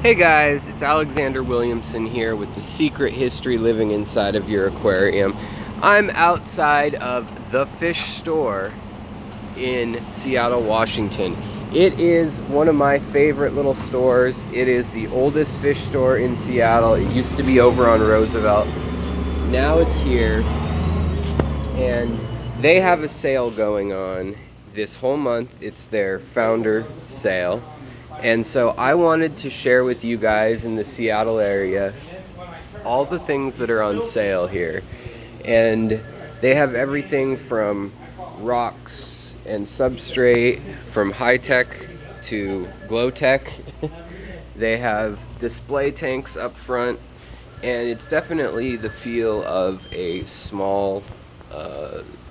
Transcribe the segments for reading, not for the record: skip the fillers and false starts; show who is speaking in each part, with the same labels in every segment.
Speaker 1: Hey guys, it's Alexander Williamson here with The Secret History Living Inside of Your Aquarium. I'm outside of the fish store in Seattle, Washington. It is one of my favorite little stores. It is the oldest fish store in Seattle. It used to be over on Roosevelt. Now it's here, and they have a sale going on this whole month. It's their founder sale. And so I wanted to share with you guys in the Seattle area all the things that are on sale here. And they have everything from rocks and substrate, from high-tech to glow-tech. They have display tanks up front, and it's definitely the feel of a small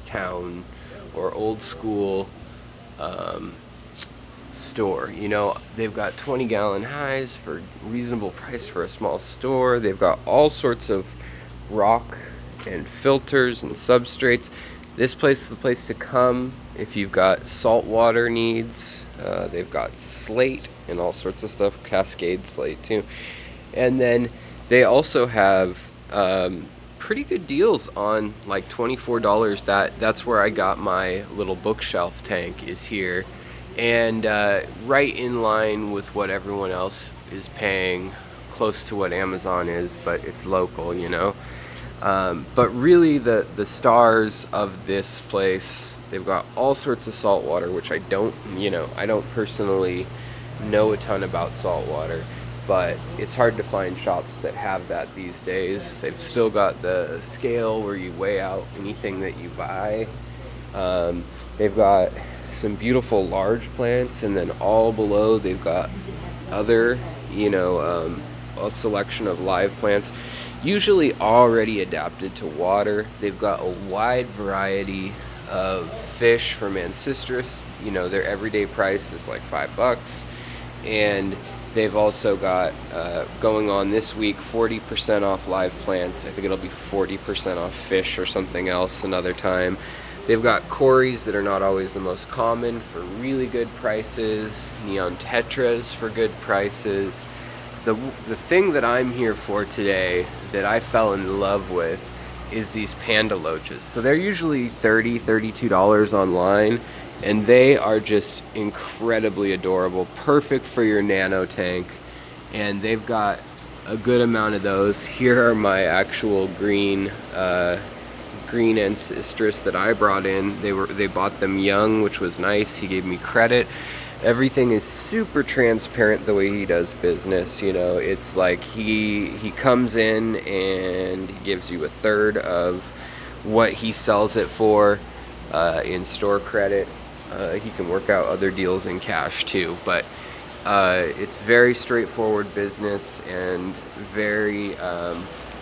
Speaker 1: town or old school store. You know, they've got 20-gallon highs for reasonable price for a small store. They've got all sorts of rock and filters and substrates. This place is the place to come if you've got saltwater needs. They've got slate and all sorts of stuff, Cascade slate too. And then they also have pretty good deals on like $24. That's where I got my little bookshelf tank, is here. And right in line with what everyone else is paying, close to what Amazon is, but it's local, you know. But really the stars of this place, they've got all sorts of saltwater, which I don't personally know a ton about saltwater, but it's hard to find shops that have that these days. They've still got the scale where you weigh out anything that you buy. They've got some beautiful large plants, and then all below they've got other, a selection of live plants, usually already adapted to water. They've got a wide variety of fish from Ancestris. Their everyday price is like $5, and they've also got going on this week 40% off live plants. I think it'll be 40% off fish or something else another time. They've got cories that are not always the most common for really good prices, neon tetras for good prices. The thing that I'm here for today that I fell in love with is these panda loaches. So they're usually $30, $32 online, and they are just incredibly adorable, perfect for your nano tank. And they've got a good amount of those. Here are my actual green Ancestris that I brought in. They bought them young, which was nice. He gave me credit. Everything is super transparent the way he does business. It's like he comes in and he gives you a third of what he sells it for in store credit. He can work out other deals in cash too, but it's very straightforward business, and very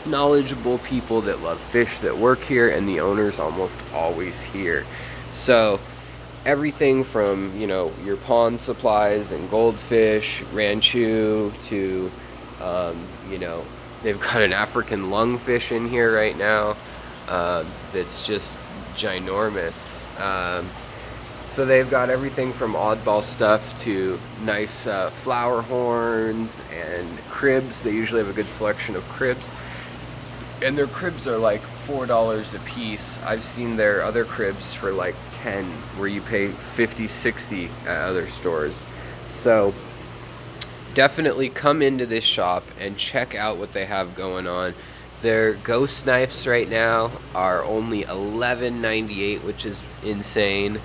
Speaker 1: knowledgeable people that love fish that work here, and the owner's almost always here. So everything from your pond supplies and goldfish, ranchu, to they've got an African lungfish in here right now that's just ginormous. So they've got everything from oddball stuff to nice flower horns and cribs. They usually have a good selection of cribs, and their cribs are like $4 a piece. I've seen their other cribs for like $10, where you pay $50, $60 at other stores. So definitely come into this shop and check out what they have going on. Their ghost knives right now are only $11.98, which is insane.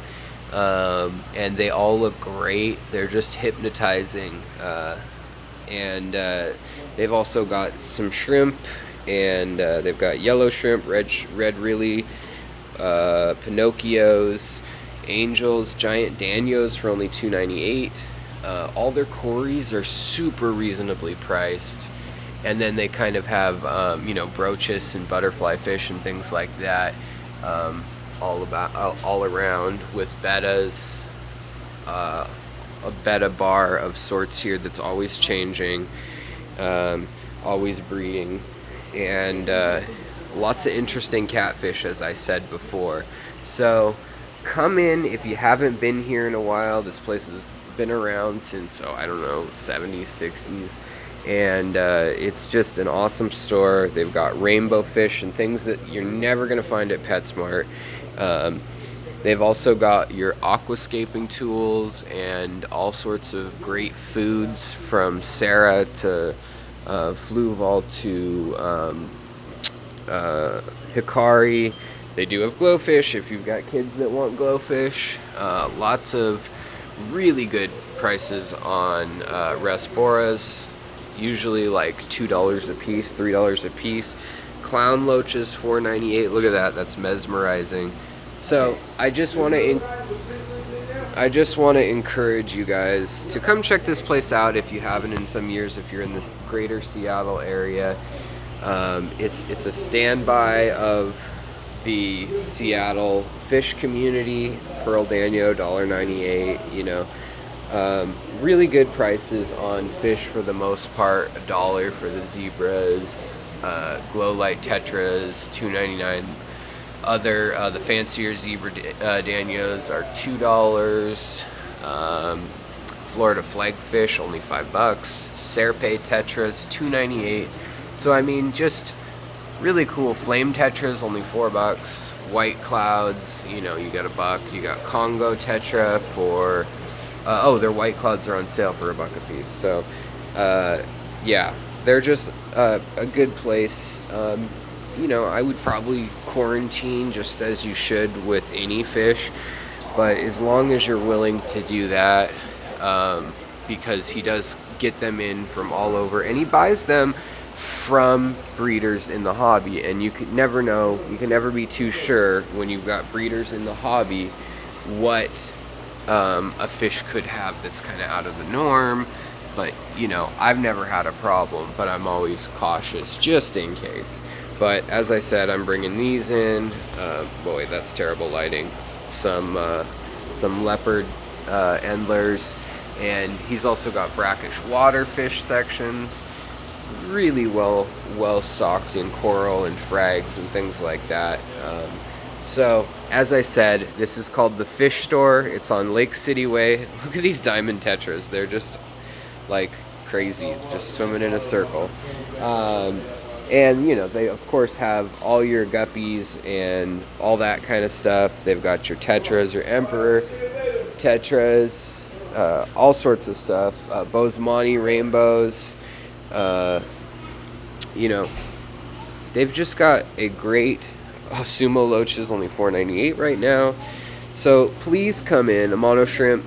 Speaker 1: And they all look great. They're just hypnotizing. And they've also got some shrimp, and they've got yellow shrimp, red really, Pinocchios, angels, giant danios for only $2.98. All their cories are super reasonably priced. And then they kind of have brooches and butterfly fish and things like that, all around, with bettas, a betta bar of sorts here that's always changing, always breeding, and lots of interesting catfish, as I said before. So come in if you haven't been here in a while. This place is been around since, oh, I don't know, 70s, 60s. And it's just an awesome store. They've got rainbow fish and things that you're never going to find at PetSmart. They've also got your aquascaping tools and all sorts of great foods, from Sarah to Fluval to Hikari. They do have glowfish if you've got kids that want glowfish. Lots of really good prices on Rasboras, usually like $2 a piece, $3 a piece. Clown loaches, $4.98. Look at that, that's mesmerizing. So I just want to encourage you guys to come check this place out if you haven't in some years, if you're in this greater Seattle area. It's a standby of the Seattle fish community. Pearl Danio, $1.98, you know. Really good prices on fish for the most part. $1 for the zebras, glow light tetras, $2.99. The fancier zebra danios are $2. Florida flagfish, only $5. Serpe tetras, $2.98. So I mean, just really cool. Flame tetras, only $4. White clouds, you know, you got $1. You got Congo tetra for their white clouds are on sale for $1 a piece. So yeah, they're just a good place. You know, I would probably quarantine just as you should with any fish, but as long as you're willing to do that, because he does get them in from all over, and he buys them from breeders in the hobby, and you can never know, you can never be too sure when you've got breeders in the hobby what a fish could have that's kind of out of the norm. But you know, I've never had a problem, but I'm always cautious just in case. But as I said, I'm bringing these in. Boy, that's terrible lighting. Some leopard endlers, and he's also got brackish waterfish sections. Really well stocked in coral and frags and things like that. So as I said, this is called the Fish Store. It's on Lake City Way. Look at these diamond tetras. They're just like crazy, just swimming in a circle. And you know, they of course have all your guppies and all that kind of stuff. They've got your tetras, your emperor tetras, all sorts of stuff. Bosemani rainbows. You know, they've just got a great sumo loach is only $4.98 right now. So please come in. A mono shrimp,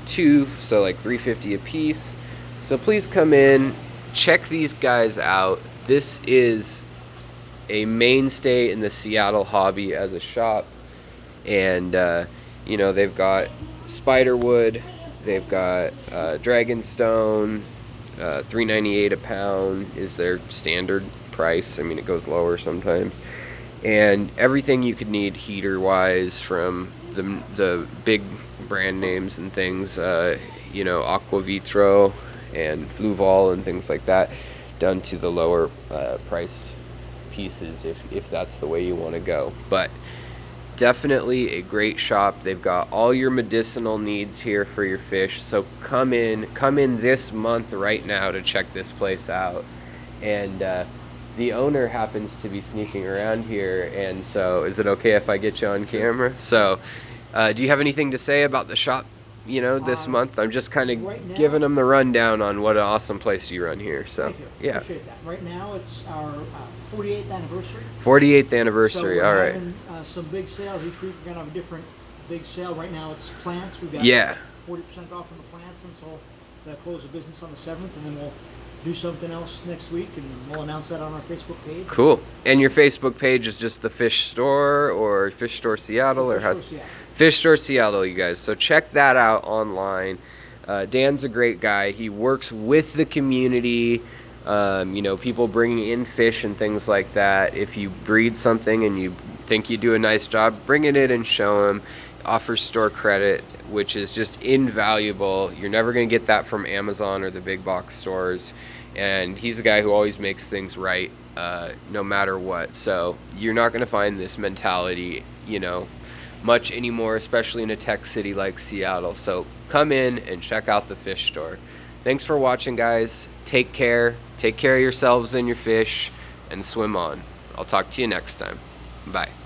Speaker 1: 2, so like $3.50 a piece. So please come in, check these guys out. This is a mainstay in the Seattle hobby as a shop, and you know, they've got spiderwood, they've got dragonstone. $3.98 a pound is their standard price. I mean, it goes lower sometimes. And everything you could need heater wise, from the big brand names and things, you know, Aquavitro and Fluval and things like that, down to the lower priced pieces if that's the way you want to go. But definitely a great shop. They've got all your medicinal needs here for your fish. So come in this month right now to check this place out. And the owner happens to be sneaking around here, and so is it okay if I get you on camera? So do you have anything to say about the shop, you know, this month? I'm just kind of giving them the rundown on what an awesome place you run here. So yeah,
Speaker 2: appreciate that. Right now it's our 48th anniversary.
Speaker 1: 48th anniversary.
Speaker 2: So
Speaker 1: all right.
Speaker 2: Having, some big sales each week. We're gonna have a different big sale. Right now it's plants. We've got 40% off on the plants until they close the business on the 7th, and then we'll do something else next week, and we'll announce that on our Facebook page.
Speaker 1: Cool. And your Facebook page is just the Fish Store or Fish Store Seattle, or how's Fish Store Seattle, you guys. So check that out online. Dan's a great guy. He works with the community. You know, people bringing in fish and things like that. If you breed something and you think you do a nice job, bring it in and show him. Offers store credit, which is just invaluable. You're never going to get that from Amazon or the big box stores. And he's a guy who always makes things right, no matter what. So you're not going to find this mentality, you know, much anymore, especially in a tech city like Seattle. So come in and check out the fish store. Thanks for watching, guys. Take care of yourselves and your fish, and swim on. I'll talk to you next time. Bye.